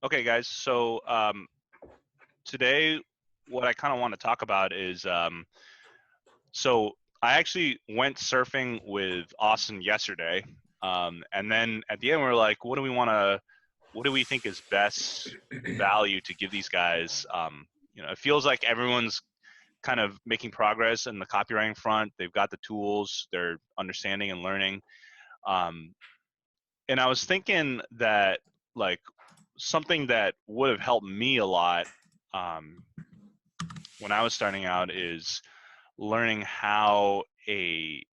Okay, guys. So today, what I kind of want to talk about is so I actually went surfing with Austin yesterday, and then at the end we were like, what do we think is best value to give these guys? It feels like everyone's kind of making progress in the copywriting front. They've got the tools, they're understanding and learning. Um, and I was thinking that like something that would have helped me a lot um, when I was starting out is learning how a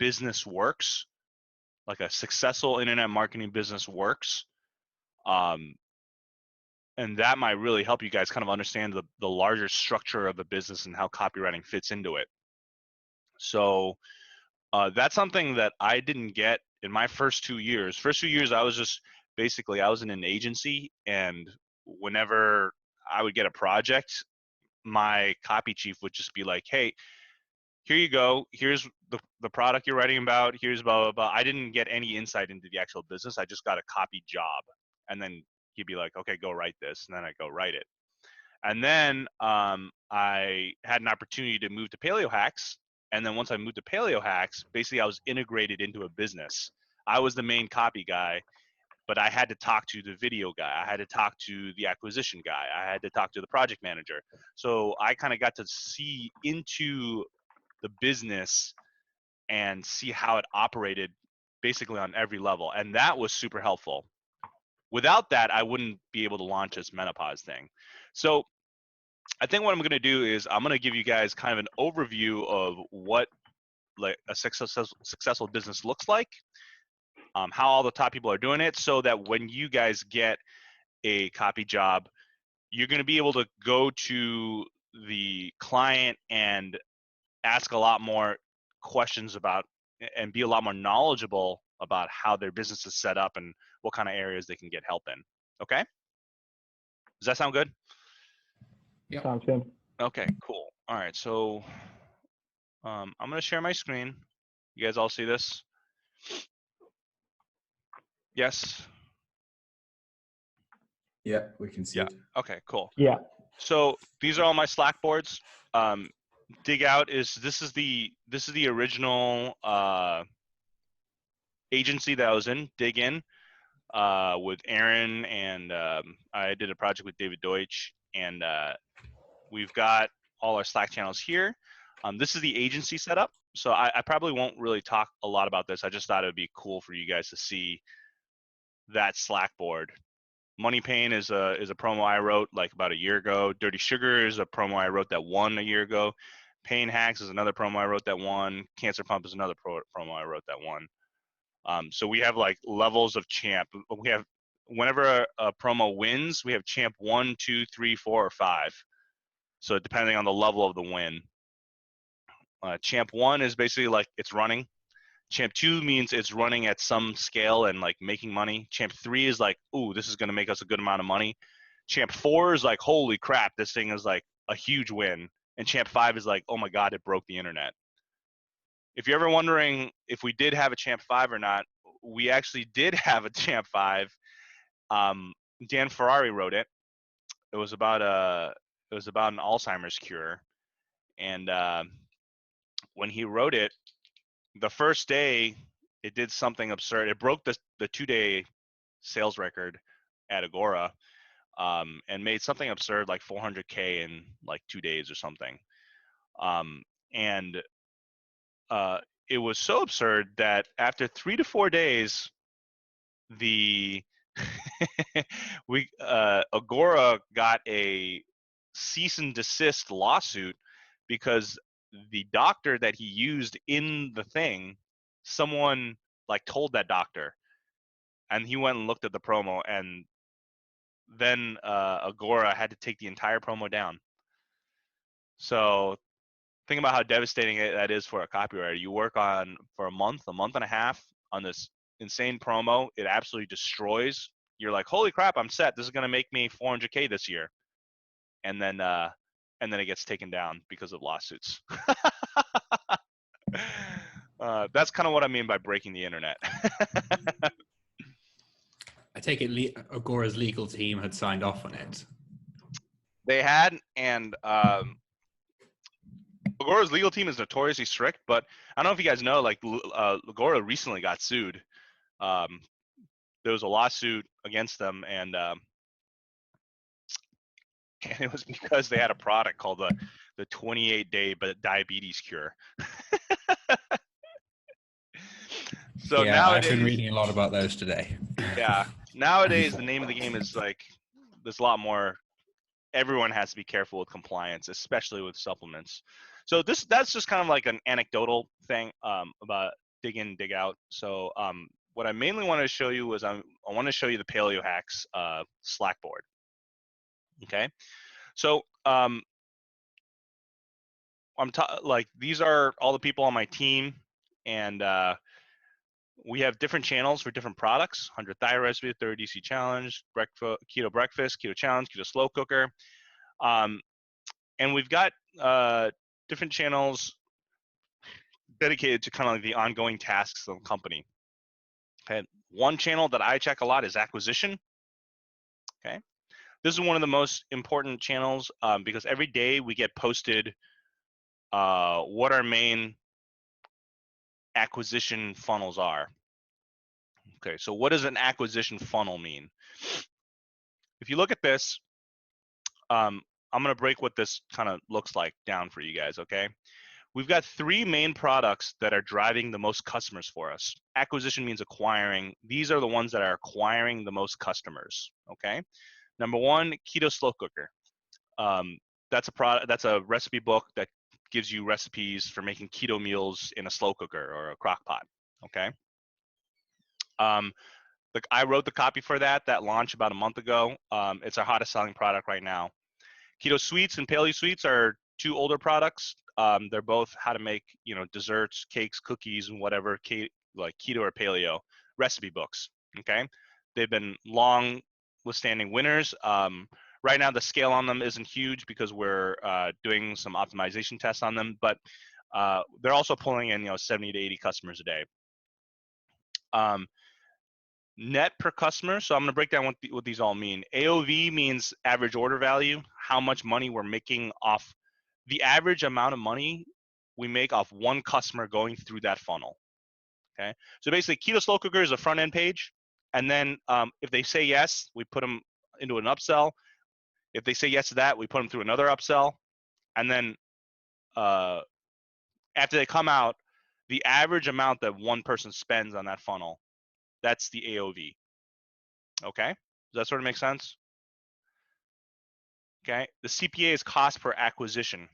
business works, like a successful internet marketing business works. Um, and that might really help you guys kind of understand the larger structure of the business and how copywriting fits into it. So that's something that I didn't get in my first 2 years. First 2 years, I was just basically I was in an agency, and whenever I would get a project, my copy chief would just be like, "Hey, here you go. Here's the product you're writing about. Here's blah blah blah." I didn't get any insight into the actual business. I just got a copy job, and then he'd be like, "Okay, go write this," and then I go write it. And then I had an opportunity to move to Paleo Hacks. And then once I moved to Paleo Hacks, basically I was integrated into a business. I was the main copy guy, but I had to talk to the video guy. I had to talk to the acquisition guy. I had to talk to the project manager. So I kind of got to see into the business and see how it operated basically on every level. And that was super helpful. Without that, I wouldn't be able to launch this menopause thing. So I think what I'm going to do is I'm going to give you guys kind of an overview of what like a successful business looks like, how all the top people are doing it, so that when you guys get a copy job, you're going to be able to go to the client and ask a lot more questions about and be a lot more knowledgeable about how their business is set up and what kind of areas they can get help in. Okay? Does that sound good? Yeah. Sounds good. Okay, cool. All right, so I'm going to share my screen. You guys all see this? Yes? Yeah, we can see Yeah. it. Okay, cool. Yeah. So these are all my Slack boards. Dig Out is this is the original agency that I was in, Dig In, with Aaron, and I did a project with David Deutsch, and we've got all our Slack channels here. This is the agency setup. So I probably won't really talk a lot about this. I just thought it would be cool for you guys to see that Slack board. Money Pain is a promo I wrote like about a year ago. Dirty Sugar is a promo I wrote that won a year ago. Pain Hacks is another promo I wrote that won. Cancer Pump is another promo I wrote that won. So we have like levels of champ. We have whenever a promo wins, we have champ 1, 2, 3, 4, or 5. So depending on the level of the win. Champ 1 is basically like it's running. Champ 2 means it's running at some scale and like making money. Champ 3 is like, ooh, this is going to make us a good amount of money. Champ 4 is like, holy crap, this thing is like a huge win. And Champ 5 is like, oh my God, it broke the internet. If you're ever wondering if we did have a Champ 5 or not, we actually did have a Champ 5. Dan Ferrari wrote it. It was about an Alzheimer's cure. And when he wrote it, the first day it did something absurd. It broke the 2-day sales record at Agora, and made something absurd like 400K in like 2 days or something. And it was so absurd that after 3 to 4 days, the Agora got a cease and desist lawsuit because the doctor that he used in the thing, someone like told that doctor, and he went and looked at the promo, and then Agora had to take the entire promo down. So think about how devastating that is for a copywriter. You work on for a month and a half on this insane promo. It absolutely destroys. You're like, holy crap, I'm set. This is going to make me 400K this year. And then it gets taken down because of lawsuits. That's kind of what I mean by breaking the internet. I take it Agora's legal team had signed off on it. They had, and Agora's legal team is notoriously strict, but I don't know if you guys know, like Agora recently got sued. There was a lawsuit against them, and it was because they had a product called the 28-day diabetes cure. So yeah, I've been nowadays, reading a lot about those today. yeah, nowadays the name of the game is like there's a lot more. Everyone has to be careful with compliance, especially with supplements. So that's just kind of like an anecdotal thing about dig in, dig out. So what I mainly wanted to show you was I want to show you the Paleo Hacks Slack board. Okay, so like these are all the people on my team, and we have different channels for different products: 100 thyroid recipe, 30 DC challenge, keto breakfast, keto challenge, keto slow cooker. And we've got different channels dedicated to kind of like the ongoing tasks of the company. Okay, one channel that I check a lot is acquisition. Okay, this is one of the most important channels because every day we get posted what our main acquisition funnels are. Okay, so what does an acquisition funnel mean? If you look at this, I'm going to break what this kind of looks like down for you guys, okay? We've got 3 main products that are driving the most customers for us. Acquisition means acquiring. These are the ones that are acquiring the most customers, okay? Number 1, Keto Slow Cooker. That's a product. That's a recipe book that gives you recipes for making keto meals in a slow cooker or a crock pot, okay? I wrote the copy for that launched about a month ago. It's our hottest selling product right now. Keto Sweets and Paleo Sweets are 2 older products. They're both how to make, desserts, cakes, cookies, and whatever, like keto or paleo recipe books. Okay, they've been long withstanding winners. Right now, the scale on them isn't huge because we're doing some optimization tests on them, but they're also pulling in 70 to 80 customers a day. Net per customer. So I'm going to break down what these all mean. AOV means average order value, how much money we're making off the average amount of money we make off one customer going through that funnel. Okay, so basically Keto Slow Cooker is a front end page, and then if they say yes, we put them into an upsell. If they say yes to that, we put them through another upsell, and then after they come out, the average amount that one person spends on that funnel, that's the AOV. Okay, does that sort of make sense? Okay, the CPA is cost per acquisition.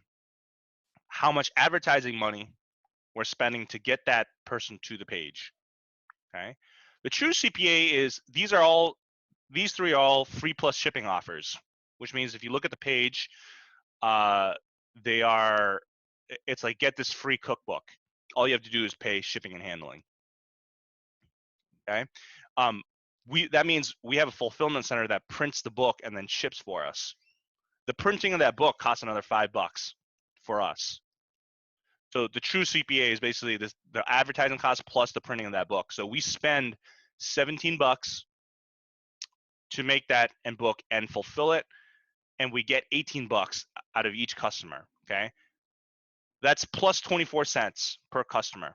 How much advertising money we're spending to get that person to the page. Okay, the true CPA is these 3 are all free plus shipping offers, which means if you look at the page, it's like get this free cookbook. All you have to do is pay shipping and handling. Okay, that means we have a fulfillment center that prints the book and then ships for us. The printing of that book costs another $5 for us. So the true CPA is basically the advertising cost plus the printing of that book. So we spend $17 to make that and book and fulfill it, and we get $18 out of each customer. Okay, that's plus 24 cents per customer.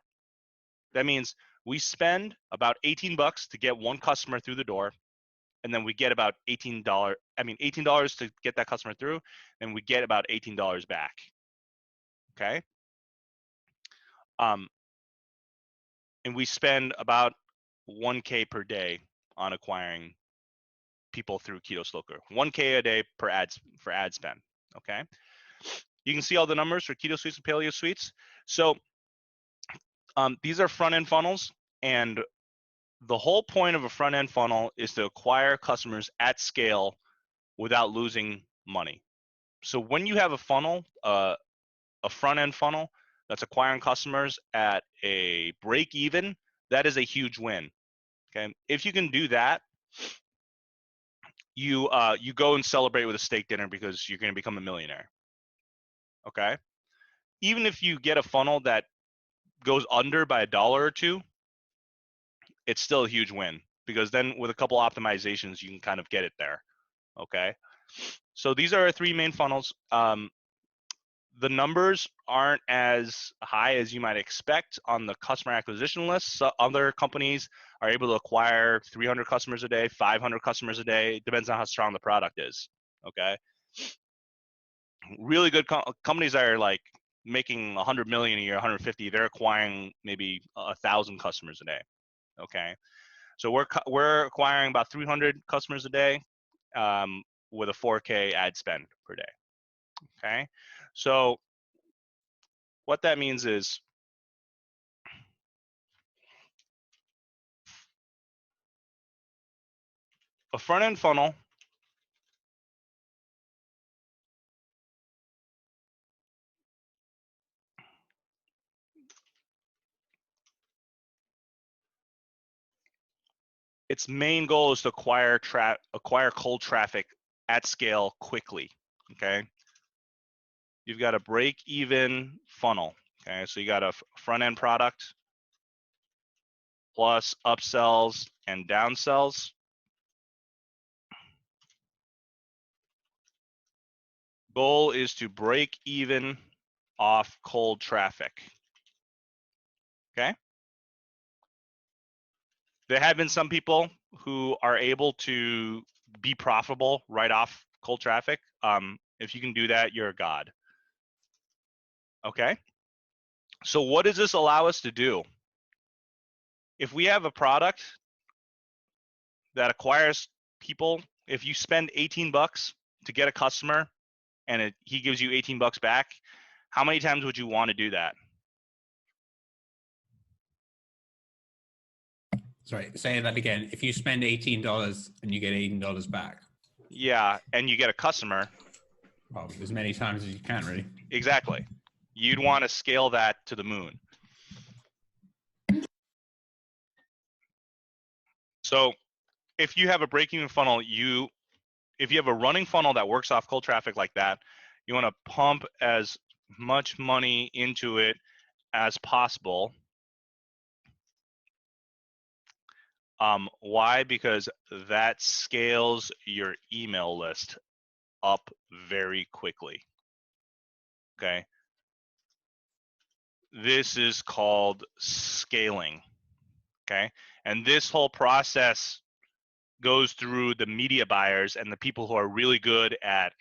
That means we spend about $18 to get one customer through the door, and then we get about $18 to get that customer through, and we get about $18 back. Okay. And we spend about $1K per day on acquiring people through Keto Slow Cooker. $1K a day for ad spend. Okay. You can see all the numbers for Keto Sweets and Paleo Sweets. So these are front end funnels, and the whole point of a front end funnel is to acquire customers at scale without losing money. So when you have a funnel, a front end funnel that's acquiring customers at a break even, that is a huge win. Okay, if you can do that, you go and celebrate with a steak dinner because you're going to become a millionaire. Okay, even if you get a funnel that goes under by $1 or $2, it's still a huge win because then with a couple optimizations, you can kind of get it there. Okay. So these are our 3 main funnels. The numbers aren't as high as you might expect on the customer acquisition list. So other companies are able to acquire 300 customers a day, 500 customers a day. It depends on how strong the product is. Okay. Really good companies that are like making 100 million a year, 150, they're acquiring maybe 1,000 customers a day. Okay. So we're acquiring about 300 customers a day with a 4K ad spend per day. Okay. So what that means is a front end funnel its main goal is to acquire cold traffic at scale quickly. Okay. You've got a break even funnel. Okay. So you got a front end product plus upsells and downsells. Goal is to break even off cold traffic. Okay. There have been some people who are able to be profitable right off cold traffic. If you can do that, you're a god. Okay. So what does this allow us to do? If we have a product that acquires people, if you spend 18 bucks to get a customer and he gives you 18 bucks back, how many times would you want to do that? Sorry, say that again. If you spend $18 and you get $18 back. Yeah, and you get a customer. Well, as many times as you can, really. Exactly. You'd want to scale that to the moon. So if you have a break-even funnel, if you have a running funnel that works off cold traffic like that, you want to pump as much money into it as possible. Why? Because that scales your email list up very quickly. Okay. This is called scaling. Okay. And this whole process goes through the media buyers and the people who are really good at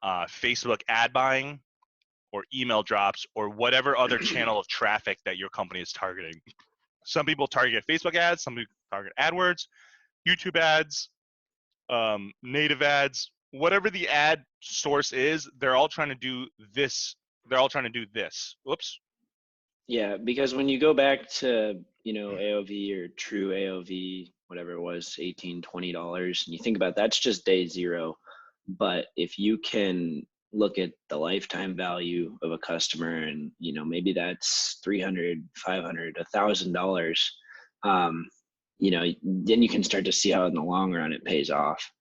Facebook ad buying or email drops or whatever other channel of traffic that your company is targeting. Some people target Facebook ads, some people target AdWords, YouTube ads, native ads, whatever the ad source is, they're all trying to do this. They're all trying to do this. Whoops. Yeah, because when you go back to, AOV or true AOV, whatever it was, $18, $20, and you think about that's just day 0. But if you can look at the lifetime value of a customer and, maybe that's $300, $500, $1,000, then you can start to see how in the long run it pays off.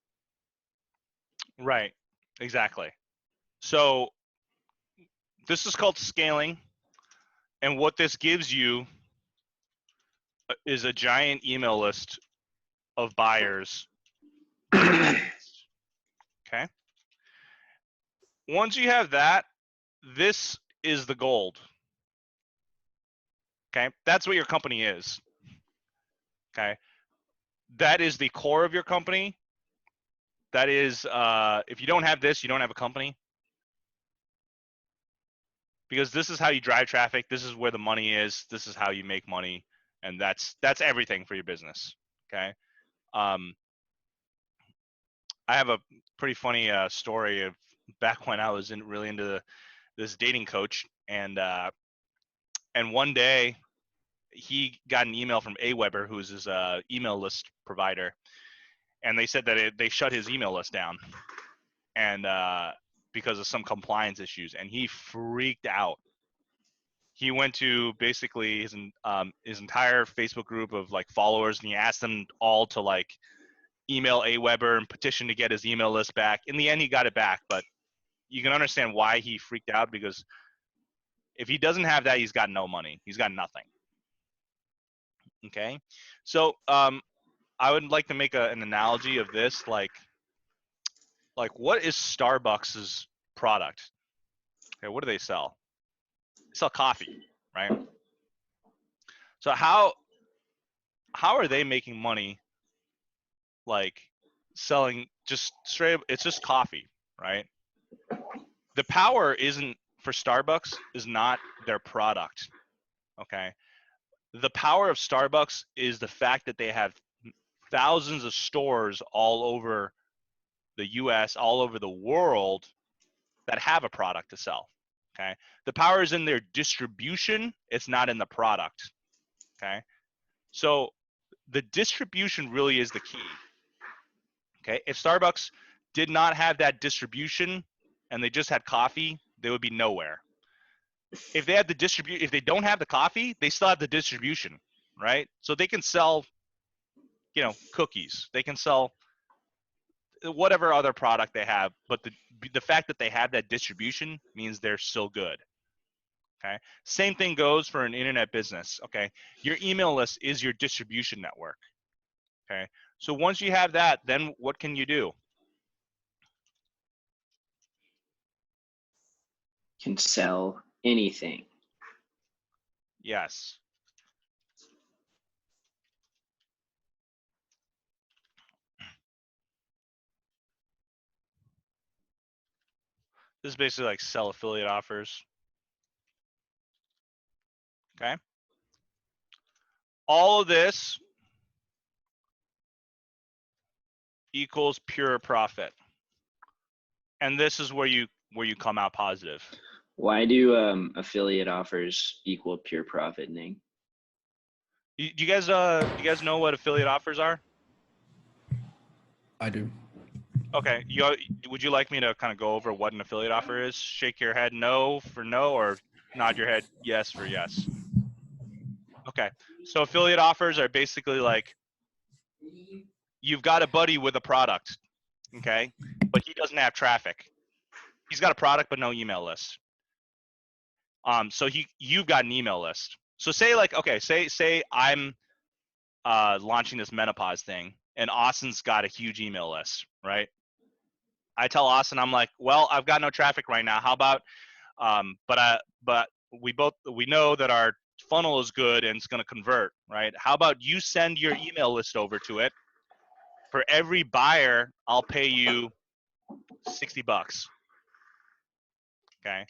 Right. Exactly. So this is called scaling. And what this gives you is a giant email list of buyers. Okay. Once you have that, this is the gold. Okay. That's what your company is. Okay. That is the core of your company. That is, if you don't have this, you don't have a company. Because this is how you drive traffic. This is where the money is. This is how you make money. And that's everything for your business. Okay. I have a pretty funny story of back when I was really into this dating coach, and one day he got an email from Aweber, who's his email list provider, and they said that they shut his email list down, and because of some compliance issues, and he freaked out. He went to basically his entire Facebook group of like followers, and he asked them all to like email Aweber and petition to get his email list back. In the end, he got it back, but you can understand why he freaked out, because if he doesn't have that, he's got no money. He's got nothing. Okay. So I would like to make an analogy of this, like what is Starbucks's product? Okay, what do they sell? They sell coffee, right? So how are they making money, like selling just straight up, it's just coffee, right? The power isn't for Starbucks is not their product, okay? The power of Starbucks is the fact that they have thousands of stores all over the US, all over the world that have a product to sell, okay? The power is in their distribution, it's not in the product, okay? So the distribution really is the key, okay? If Starbucks did not have that distribution and they just had coffee, they would be nowhere. If they have the if they don't have the coffee, they still have the distribution, right? So they can sell, you know, cookies. They can sell whatever other product they have, but the fact that they have that distribution means they're still good. Okay. Same thing goes for an internet business. Okay. Your email list is your distribution network. Okay. So once you have that, then what can you do? Can sell anything. Yes. This is basically like sell affiliate offers. Okay. All of this equals pure profit. And this is where you come out positive. Why do affiliate offers equal pure profit, Ning? Do you guys know what affiliate offers are? I do. Okay, would you like me to kind of go over what an affiliate offer is? Shake your head no for no, or nod your head yes for yes. Okay, so affiliate offers are basically like you've got a buddy with a product, okay, but he doesn't have traffic. He's got a product but no email list. So you've got an email list. So say like, okay, say I'm launching this menopause thing, and Austin's got a huge email list, right? I tell Austin, I'm like, well, I've got no traffic right now. How about, but we know that our funnel is good and it's going to convert, right? How about you send your email list over to it? For every buyer, I'll pay you $60. Okay.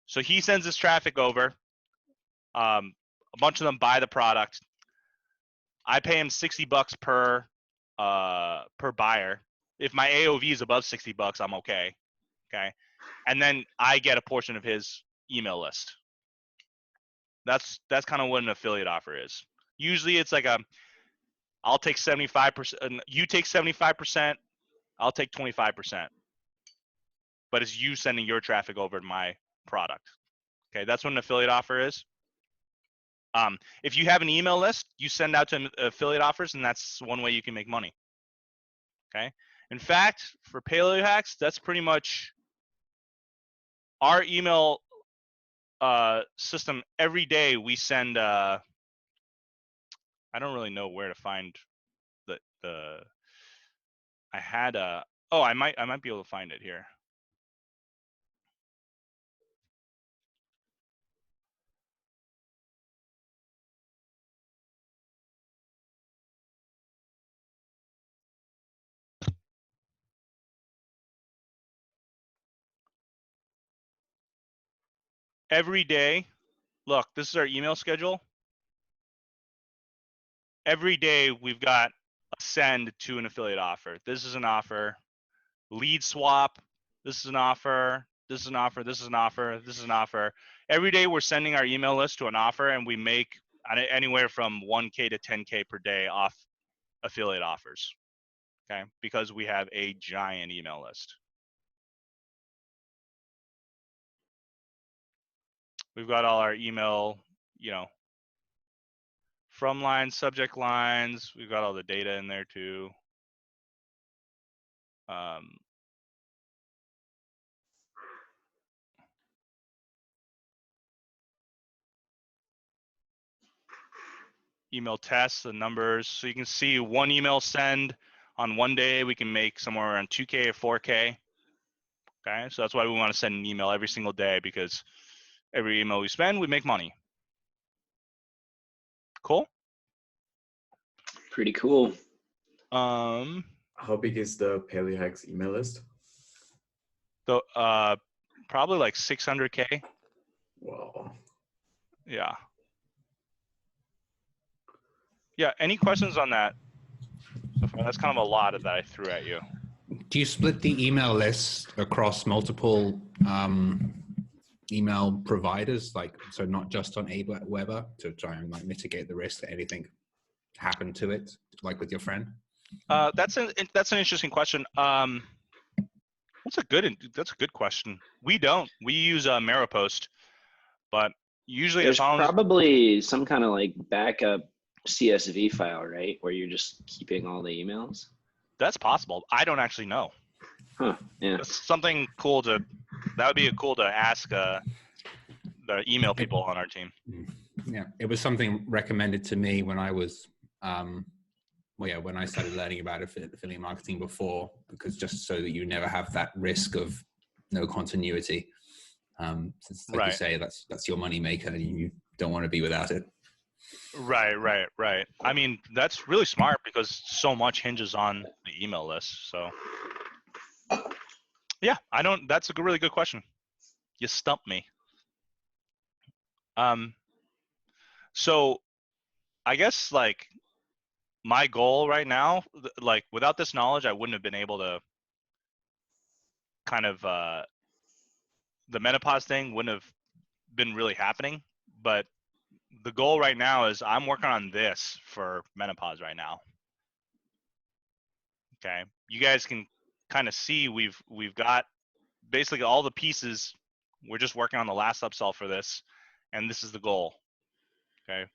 So he sends his traffic over. A bunch of them buy the product. I pay him $60 per buyer. If my AOV is above $60, I'm okay. Okay. And then I get a portion of his email list. That's kind of what an affiliate offer is. Usually it's like I'll take 75%, you take 75%, I'll take 25%. But it's you sending your traffic over to my product. Okay, that's what an affiliate offer is. If you have an email list, you send out to affiliate offers, and that's one way you can make money. Okay. In fact, for Paleo Hacks, that's pretty much our email system. Every day we send. I don't really know where to find the. I had a. Oh, I might be able to find it here. Every day, look, this is our email schedule. Every day we've got a send to an affiliate offer. This is an offer. Lead swap. This is an offer. This is an offer. This is an offer. This is an offer. Every day we're sending our email list to an offer, and we make anywhere from 1K to 10K per day off affiliate offers. Okay, because we have a giant email list. We've got all our email, you know, from lines, subject lines. We've got all the data in there too. email tests, the numbers. So you can see one email send on one day, we can make somewhere around 2K or 4K. Okay, so that's why we want to send an email every single day, because every email we spend, we make money. Cool. Pretty cool. How big is the PaleoHacks email list? So probably like 600K. Wow. Yeah. Yeah. Any questions on that? So far? That's kind of a lot of that I threw at you. Do you split the email list across multiple email providers, like, so not just on Aweber, to try and like mitigate the risk that anything happened to it, like with your friend? That's an interesting question. That's a good question. We use Maripost, but usually There's probably some kind of like backup CSV file, right, where you're just keeping all the emails. That's possible. I don't actually know. Huh? Yeah. That's something cool that would be cool to ask the email people on our team. Yeah, it was something recommended to me when I was, when I started learning about affiliate marketing before, because just so that you never have that risk of no continuity. Since, like you say, that's your money maker, and you don't want to be without it. Right. I mean, that's really smart, because so much hinges on the email list. So yeah, that's a really good question. You stumped me. So I guess like my goal right now, like without this knowledge, I wouldn't have been able to kind of, the menopause thing wouldn't have been really happening. But the goal right now is I'm working on this for menopause right now. Okay. You guys can kind of see we've got basically all the pieces. We're just working on the last upsell for this, and this is the goal. Okay.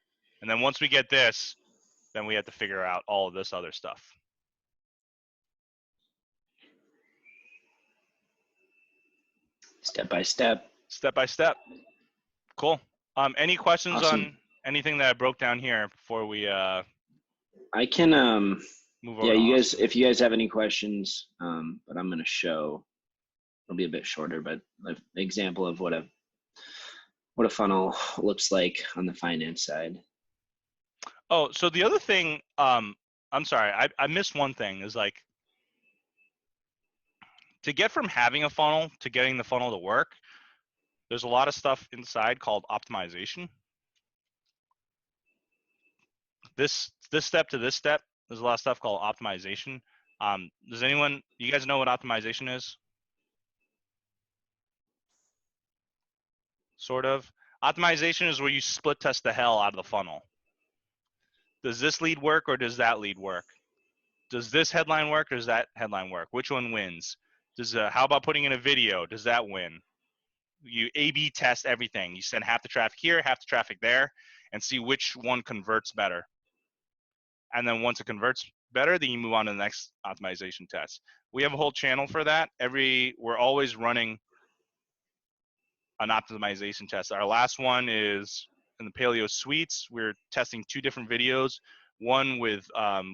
And then once we get this, then we have to figure out all of this other stuff. Step by step. Step by step. Cool. Any questions Awesome. on anything that I broke down here before we I can move over? yeah, you guys, if you guys have any questions, but I'm gonna show, it'll be a bit shorter, but an example of what a funnel looks like on the finance side. Oh, so the other thing, I'm sorry, I missed one thing, is like, to get from having a funnel to getting the funnel to work, there's a lot of stuff inside called optimization. This step to this step, there's a lot of stuff called optimization. You guys know what optimization is? Sort of. Optimization is where you split test the hell out of the funnel. Does this lead work or does that lead work? Does this headline work or does that headline work? Which one wins? How about putting in a video? Does that win? You A/B test everything. You send half the traffic here, half the traffic there, and see which one converts better. And then once it converts better, then you move on to the next optimization test. We have a whole channel for that. We're always running an optimization test. Our last one is in the Paleo Suites. We're testing 2 different videos. One with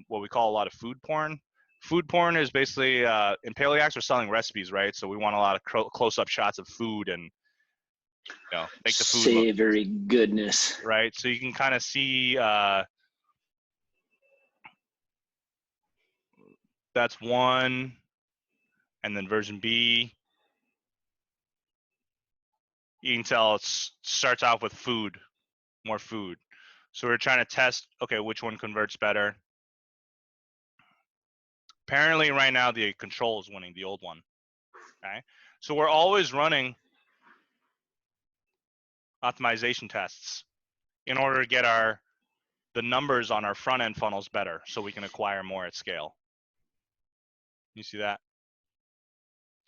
what we call a lot of food porn. Food porn is basically, in PaleoHacks, we're selling recipes, right? So we want a lot of close-up shots of food and, make the food savory goodness. Right. So you can kind of see that's one, and then version B. You can tell it starts off with food, more food. So we're trying to test, okay, which one converts better. Apparently right now the control is winning, the old one. Okay. So we're always running optimization tests in order to get the numbers on our front end funnels better, so we can acquire more at scale. You see that?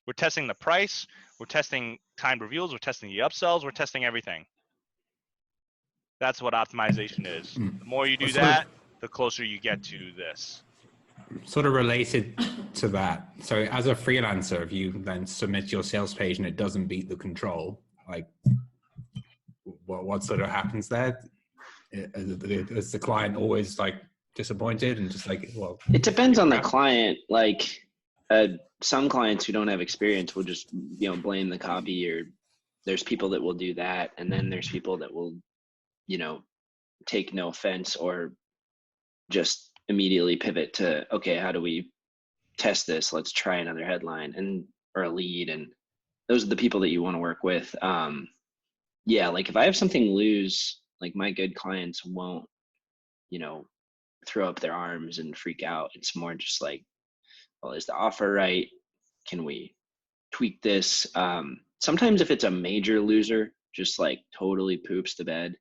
We're testing the price, we're testing timed reveals, we're testing the upsells, we're testing everything. That's what optimization is. The more you do that, the closer you get to this. Sort of related to that. So as a freelancer, if you then submit your sales page and it doesn't beat the control, like what sort of happens there? Is the client always like disappointed and just like, well, it depends on the client. Like some clients who don't have experience will just, you know, blame the copy, or there's people that will do that. And then there's people that will, you know, take no offense or just immediately pivot to, okay, how do we test this? Let's try another headline and, or a lead. And those are the people that you want to work with. Yeah. Like if I have something loose, like my good clients won't, you know, throw up their arms and freak out. It's more just like, well, is the offer right? Can we tweak this? Sometimes if it's a major loser, just like totally poops the bed,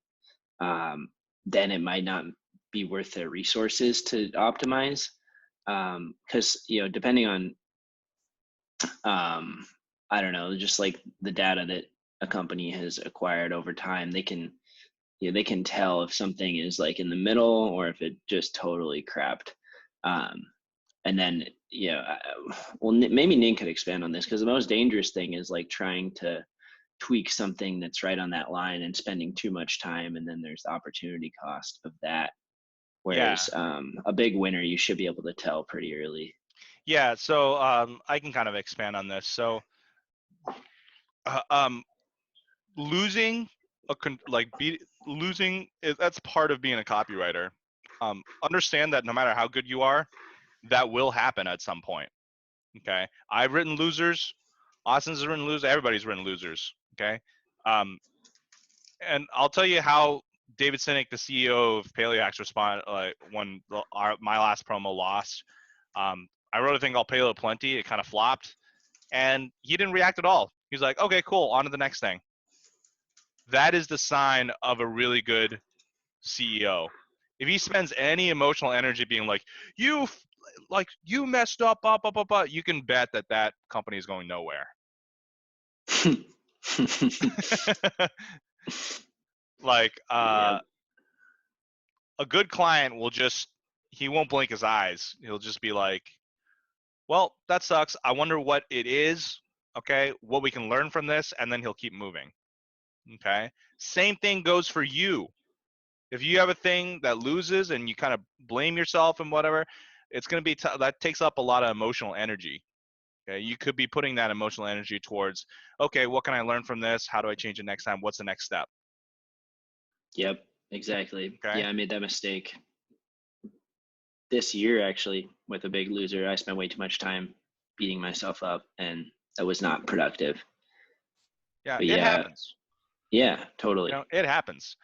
then it might not be worth the resources to optimize. Because, you know, depending on, I don't know, just like the data that a company has acquired over time, they can, you know, they can tell if something is like in the middle or if it just totally crapped. And then, you know, well, maybe Ning could expand on this, because the most dangerous thing is like trying to tweak something that's right on that line and spending too much time. And then there's the opportunity cost of that. Whereas a big winner, you should be able to tell pretty early. Yeah. So I can kind of expand on this. So losing losing is, that's part of being a copywriter. Understand that no matter how good you are, that will happen at some point. Okay. I've written losers. Austin's written losers. Everybody's written losers. Okay. And I'll tell you how David Sinek, the CEO of PaleoHacks, responded when my last promo lost. I wrote a thing called Paleo Plenty. It kind of flopped, and he didn't react at all. He's like, okay, cool, on to the next thing. That is the sign of a really good CEO. If he spends any emotional energy being like, you messed up, you can bet that that company is going nowhere. Like a good client will just, he won't blink his eyes. He'll just be like, well, that sucks. I wonder what it is. Okay, what we can learn from this, and then he'll keep moving. Okay, same thing goes for you. If you have a thing that loses and you kind of blame yourself and whatever, it's going to be that takes up a lot of emotional energy. Okay, you could be putting that emotional energy towards, okay, what can I learn from this? How do I change it next time? What's the next step? Yep, exactly. Okay. Yeah, I made that mistake this year, actually, with a big loser. I spent way too much time beating myself up, and that was not productive. Yeah, but it happens. Yeah, totally. You know, it happens.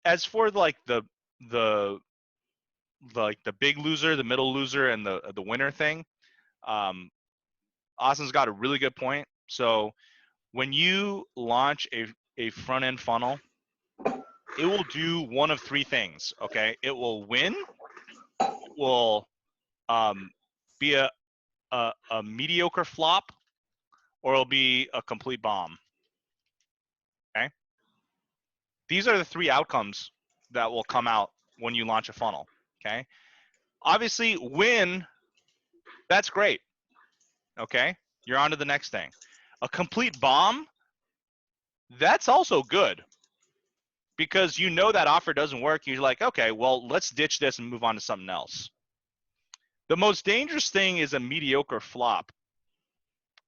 As for like the big loser, the middle loser, and the winner thing, Austin's got a really good point. So when you launch a front end funnel, it will do one of three things. Okay, it will win, it will be a mediocre flop, or it'll be a complete bomb. Okay, these are the three outcomes that will come out when you launch a funnel. Okay, obviously win, that's great. Okay, you're on to the next thing. A complete bomb, that's also good, because you know that offer doesn't work. You're like, okay, well, let's ditch this and move on to something else. The most dangerous thing is a mediocre flop.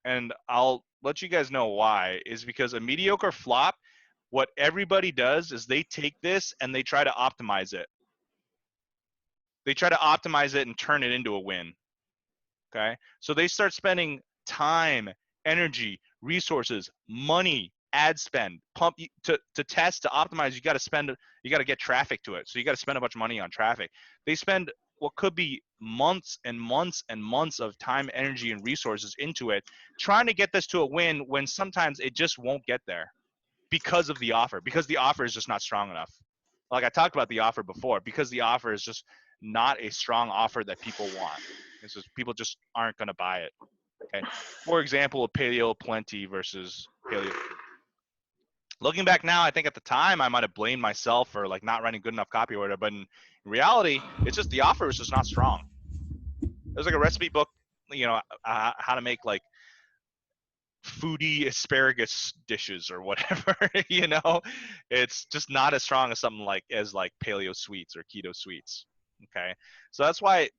And I'll let you guys know why, is because a mediocre flop, what everybody does is they take this and they try to optimize it. They try to optimize it and turn it into a win. Okay? So they start spending time, energy, resources, money, ad spend, pump to test, to optimize. You got to get traffic to it. So you got to spend a bunch of money on traffic. They spend what could be months and months and months of time, energy, and resources into it, trying to get this to a win, when sometimes it just won't get there because of the offer, because the offer is just not strong enough. Like I talked about the offer before, because the offer is just not a strong offer that people want. It's just, people just aren't going to buy it. Okay. For example, a Paleo Plenty versus Paleo. Looking back now, I think at the time I might have blamed myself for like not writing good enough copy or whatever, but in reality, it's just the offer was just not strong. It was like a recipe book, you know, how to make like foodie asparagus dishes or whatever. You know, it's just not as strong as something like paleo sweets or keto sweets. Okay, so that's why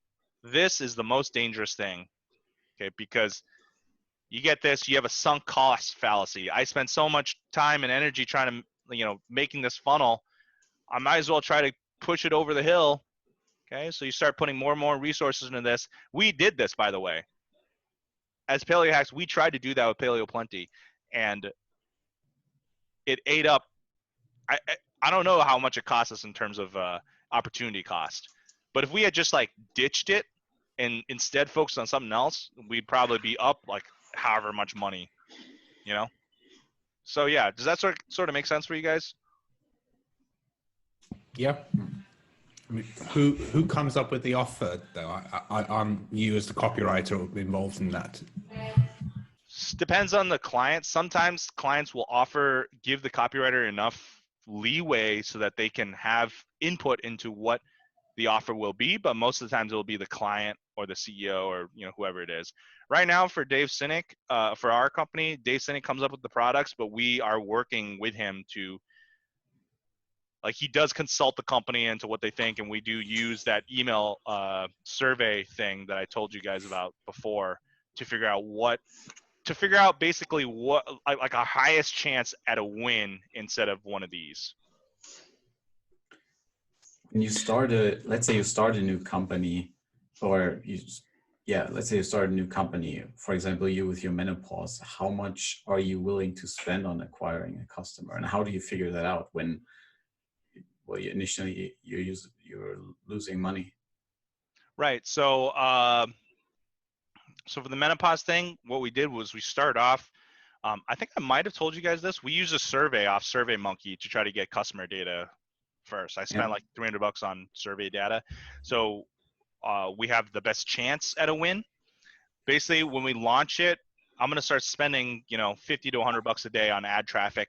this is the most dangerous thing. Okay, because you get this, you have a sunk cost fallacy. I spent so much time and energy trying to, making this funnel. I might as well try to push it over the hill. Okay, so you start putting more and more resources into this. We did this, by the way. As Paleo Hacks, we tried to do that with Paleo Plenty, and it ate up. I don't know how much it cost us in terms of opportunity cost, but if we had just like ditched it and instead focused on something else, we'd probably be up like however much money, you know? So yeah, does that sort of make sense for you guys? Yeah. I mean, who comes up with the offer though? I'm you as the copywriter involved in that. Depends on the client. Sometimes clients will give the copywriter enough leeway so that they can have input into what the offer will be, but most of the times it will be the client or the CEO or whoever it is. Right now for Dave Sinek, for our company, Dave Sinek comes up with the products, but we are working with him to, like, he does consult the company into what they think, and we do use that email survey thing that I told you guys about before to figure out basically what like our highest chance at a win instead of one of these. When you let's say you start a new company, let's say you start a new company, for example, you with your menopause, how much are you willing to spend on acquiring a customer? And how do you figure that out when, initially you're losing money? Right. So, so for the menopause thing, what we did was we started off, I think I might have told you guys this. We used a survey off SurveyMonkey to try to get customer data first. I spent like $300 on survey data. So we have the best chance at a win. Basically, when we launch it, I'm going to start spending, $50 to $100 a day on ad traffic,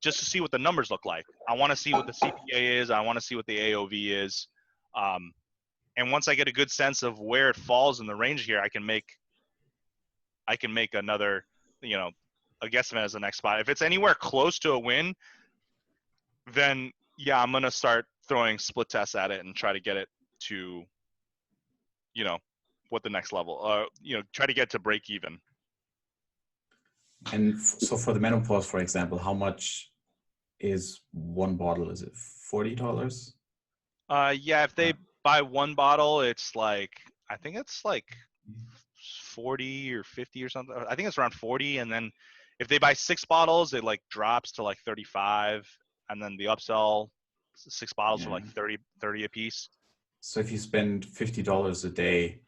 just to see what the numbers look like. I want to see what the CPA is. I want to see what the AOV is. And once I get a good sense of where it falls in the range here, I can make another, a guesstimate as the next spot. If it's anywhere close to a win, then yeah, I'm going to start throwing split tests at it and try to get it to, what the next level, try to get to break even. And so for the menopause, for example, how much is one bottle? Is it $40? Yeah, if they buy one bottle, it's like, I think it's like 40 or 50 or something. I think it's around 40. And then if they buy 6 bottles, it like drops to like 35. And then the upsell, 6 bottles for like 30 a piece. So if you spend $50 a day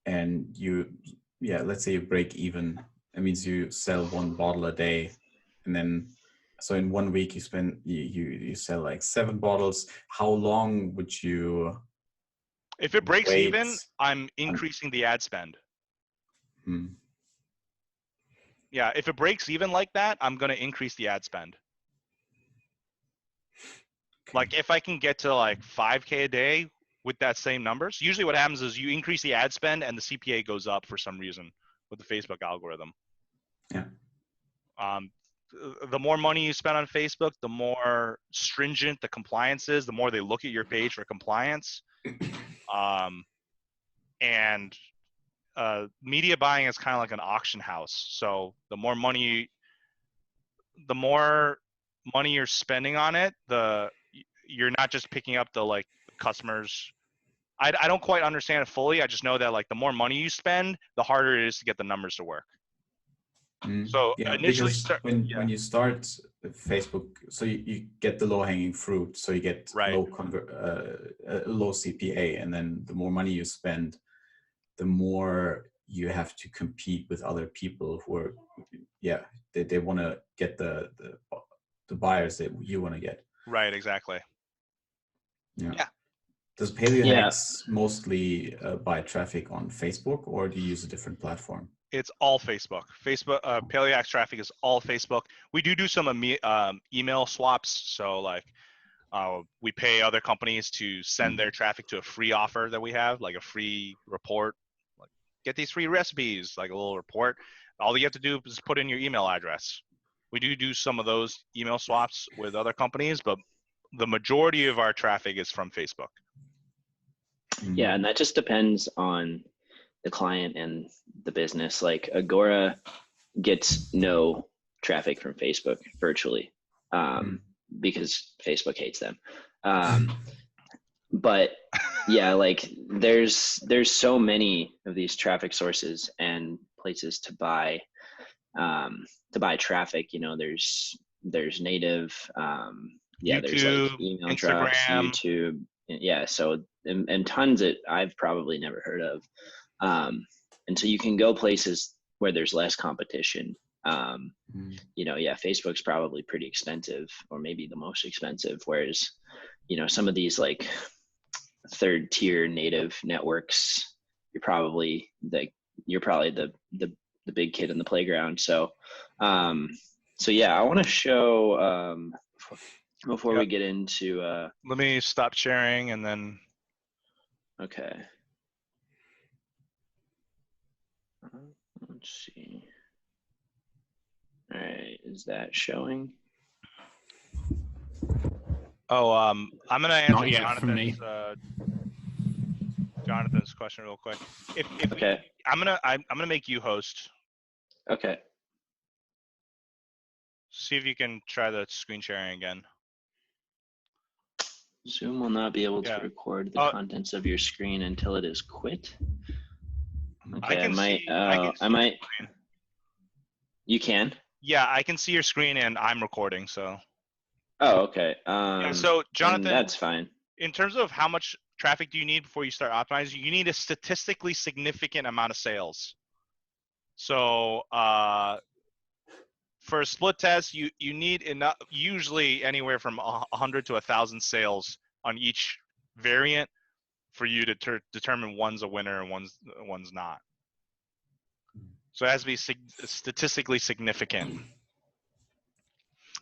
and let's say you break even, that means you sell 1 bottle a day. And then, so in 1 week you sell like 7 bottles. How long would you? If it breaks even, I'm increasing the ad spend. Yeah, if it breaks even like that, I'm going to increase the ad spend. Okay. Like if I can get to like 5K a day with that same numbers, usually what happens is you increase the ad spend and the CPA goes up for some reason with the Facebook algorithm. Yeah. The more money you spend on Facebook, the more stringent the compliance is, the more they look at your page for compliance. And media buying is kind of like an auction house. So the more money you're spending on it, you're not just picking up the like customers. I don't quite understand it fully. I just know that like the more money you spend, the harder it is to get the numbers to work. So initially, when you start Facebook, so you get the low-hanging fruit. So you get low CPA, and then the more money you spend, the more you have to compete with other people who are, they want to get the buyers that you want to get. Right. Exactly. Yeah. Does Paleo Hacks mostly buy traffic on Facebook, or do you use a different platform? It's all Facebook. Paleo Hacks traffic is all Facebook. We do some email swaps. So like we pay other companies to send their traffic to a free offer that we have, like a free report, like get these free recipes, like a little report. All you have to do is put in your email address. We do some of those email swaps with other companies, but the majority of our traffic is from Facebook. Yeah, and that just depends on the client and the business. Like Agora gets no traffic from Facebook virtually, because Facebook hates them. But yeah, like there's so many of these traffic sources and places to buy traffic. You know, there's native, yeah, YouTube, there's like email drops, Instagram. YouTube, yeah. So and tons that I've probably never heard of. And so you can go places where there's less competition. You know, yeah, Facebook's probably pretty expensive, or maybe the most expensive, whereas, you know, some of these like third tier native networks, you're probably the big kid in the playground. So so yeah, I want to show before we get into let me stop sharing and then okay. Let's see. All right, is that showing? Oh, I'm gonna answer Not yet from me. Jonathan's question real quick. If Okay. I'm gonna make you host. Okay. See if you can try the screen sharing again. Zoom will not be able to record the contents of your screen until it is quit. Okay, I might. You can? Yeah, I can see your screen and I'm recording, so. Oh, okay. So Jonathan, that's fine. In terms of how much traffic do you need before you start optimizing, you need a statistically significant amount of sales. So for a split test, you need enough, usually anywhere from 100 to 1,000 sales on each variant for you to determine one's a winner and one's not. So it has to be statistically significant.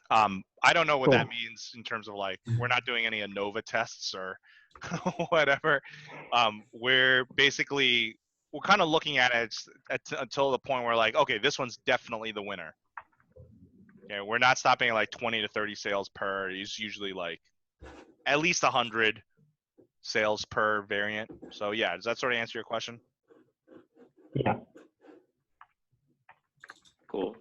I don't know what that means in terms of like, we're not doing any ANOVA tests or whatever. We're kind of looking at it until the point where like, okay, this one's definitely the winner. Okay, we're not stopping at like 20 to 30 sales per. It's usually like at least 100 sales per variant. So yeah, does that sort of answer your question? Yeah. Cool.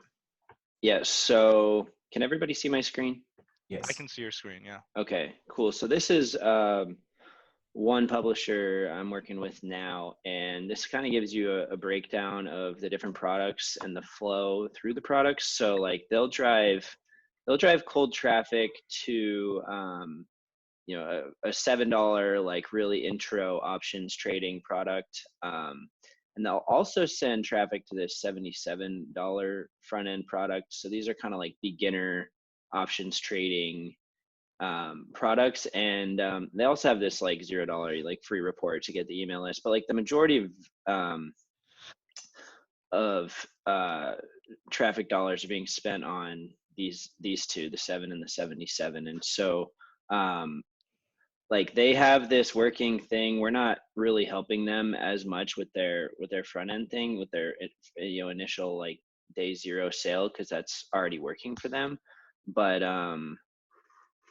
Yeah, so can everybody see my screen? Yes. I can see your screen, yeah. Okay, cool. So this is one publisher I'm working with now, and this kind of gives you a breakdown of the different products and the flow through the products. So like they'll drive cold traffic to you know, a $7 like really intro options trading product. And they'll also send traffic to this $77 front end product. So these are kind of like beginner options trading products. And they also have this like $0 like free report to get the email list. But like the majority of traffic dollars are being spent on these two, the 7 and the 77. And so like they have this working thing. We're not really helping them as much with their front end thing, with their, you know, initial like day 0 sale, because that's already working for them. But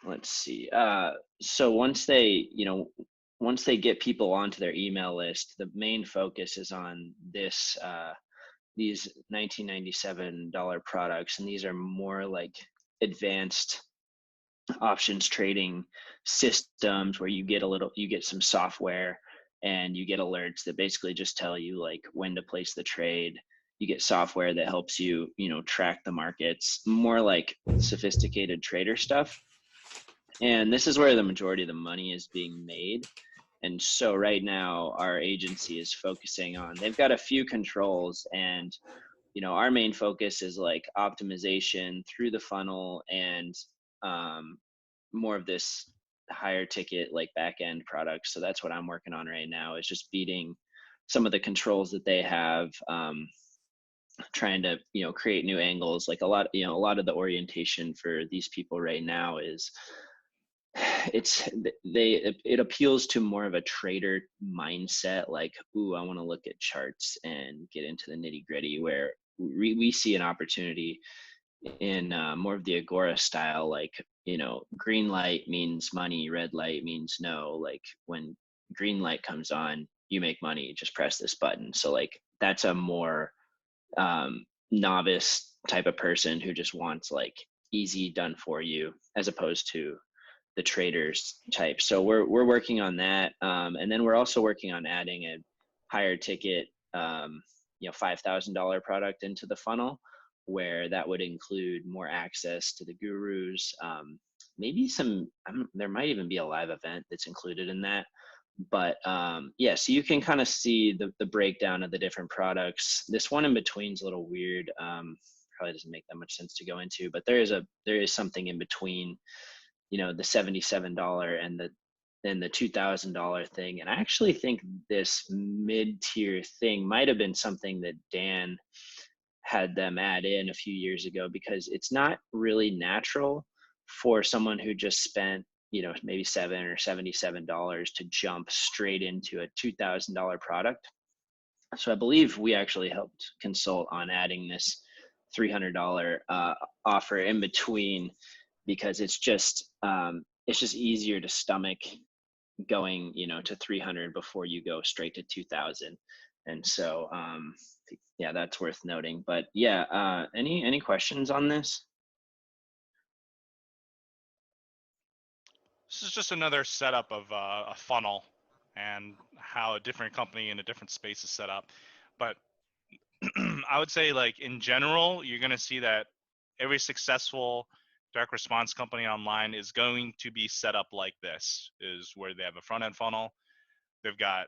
let's see. So once they get people onto their email list, the main focus is on this these $1997 products, and these are more like advanced options trading systems where you get some software and you get alerts that basically just tell you like when to place the trade. You get software that helps you, you know, track the markets, more like sophisticated trader stuff. And this is where the majority of the money is being made. And so right now our agency is focusing on, they've got a few controls, and, you know, our main focus is like optimization through the funnel and more of this higher ticket like back end products. So that's what I'm working on right now, is just beating some of the controls that they have, trying to, you know, create new angles. Like a lot of the orientation for these people right now is it appeals to more of a trader mindset, like, ooh, I want to look at charts and get into the nitty gritty, where we see an opportunity in more of the Agora style, like, green light means money, red light means no. Like, when green light comes on, you make money, just press this button. So like, that's a more novice type of person who just wants like easy done for you, as opposed to the traders type. So we're working on that, and then we're also working on adding a higher ticket, $5,000 product into the funnel, where that would include more access to the gurus, maybe there might even be a live event that's included in that. But yeah, so you can kind of see the breakdown of the different products. This one in between is a little weird. Probably doesn't make that much sense to go into, but there is something in between, the $77 and the $2,000 thing. And I actually think this mid-tier thing might have been something that Dan had them add in a few years ago, because it's not really natural for someone who just spent, maybe $7 or $77 to jump straight into a $2,000 product. So I believe we actually helped consult on adding this $300 offer in between, because it's just easier to stomach going, to 300 before you go straight to 2,000. And so, yeah, that's worth noting. But yeah, any questions on this? This is just another setup of a funnel and how a different company in a different space is set up. But I would say, like, in general, you're going to see that every successful direct response company online is going to be set up like this, is where they have a front end funnel. They've got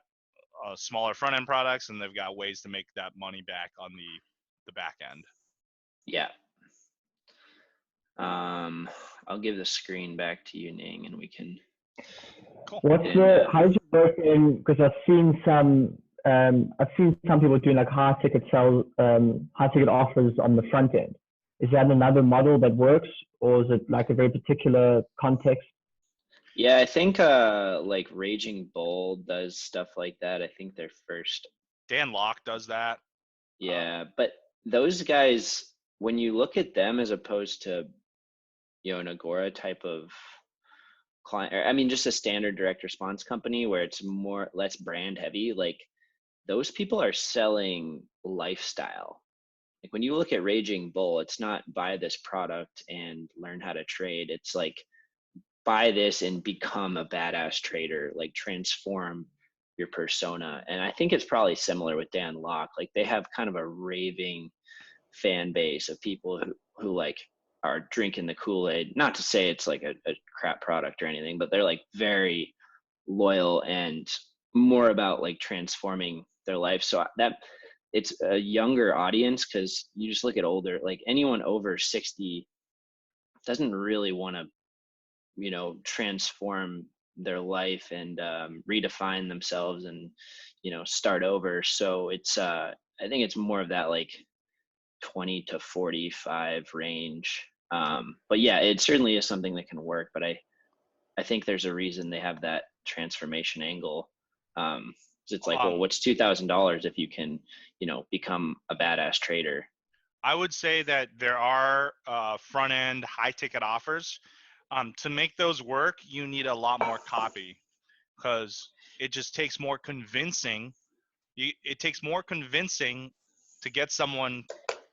smaller front end products, and they've got ways to make that money back on the back end. Yeah. I'll give the screen back to you, Ning, and we can. Cool. How does it work in? Because I've seen some people doing like high ticket offers on the front end. Is that another model that works, or is it like a very particular context? Yeah, I think like Raging Bull does stuff like that. I think they're first. Dan Locke does that. Yeah, but those guys, when you look at them as opposed to, an Agora type of client, or I mean, just a standard direct response company where it's less brand heavy, like those people are selling lifestyle. Like when you look at Raging Bull, it's not buy this product and learn how to trade. It's like buy this and become a badass trader, like transform your persona. And I think it's probably similar with Dan Locke. Like they have kind of a raving fan base of people who like are drinking the Kool-Aid. Not to say it's like a crap product or anything, but they're like very loyal and more about like transforming their life. So that it's a younger audience, because you just look at older, like anyone over 60 doesn't really want to, transform their life and redefine themselves and, start over. So it's, I think it's more of that like 20 to 45 range. But yeah, it certainly is something that can work, but I think there's a reason they have that transformation angle. It's like, well, what's $2,000 if you can, become a badass trader? I would say that there are front end high ticket offers. To make those work, you need a lot more copy, because it just takes more convincing. It takes more convincing to get someone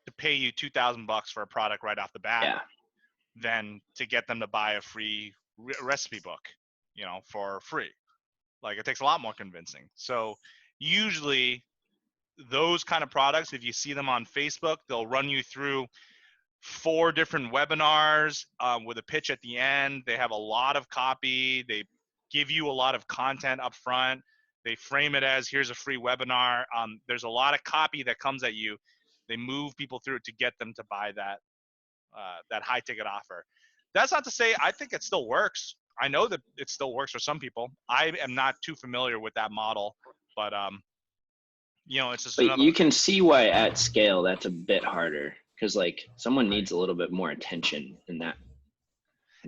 to pay you $2,000 for a product right off the bat than to get them to buy a free recipe book, for free. Like it takes a lot more convincing. So usually those kind of products, if you see them on Facebook, they'll run you through 4 different webinars with a pitch at the end. They have a lot of copy. They give you a lot of content up front. They frame it as, here's a free webinar. There's a lot of copy that comes at you. They move people through it to get them to buy that high ticket offer. That's not to say I think it still works. I know that it still works for some people. I am not too familiar with that model, but it's just but you can see why at scale that's a bit harder, because like someone needs a little bit more attention in that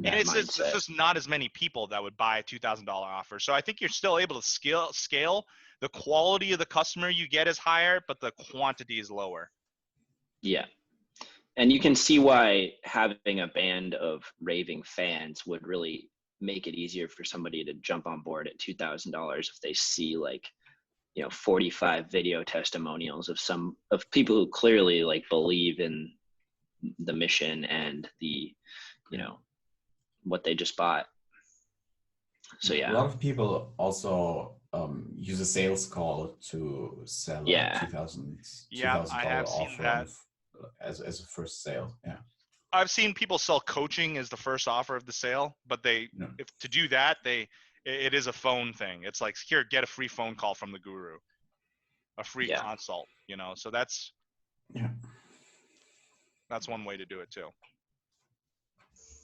And that it's mindset. just not as many people that would buy a $2,000 offer. So I think you're still able to scale. The quality of the customer you get is higher, but the quantity is lower. Yeah. And you can see why having a band of raving fans would really make it easier for somebody to jump on board at $2,000 if they see like, 45 video testimonials of people who clearly like believe in the mission and the, what they just bought. So A lot of people also use a sales call to sell a $2,000 offer as a first sale. Yeah. I've seen people sell coaching as the first offer of the sale, but if to do that, it is a phone thing. It's like, here, get a free phone call from the guru, a free consult, so that's one way to do it too.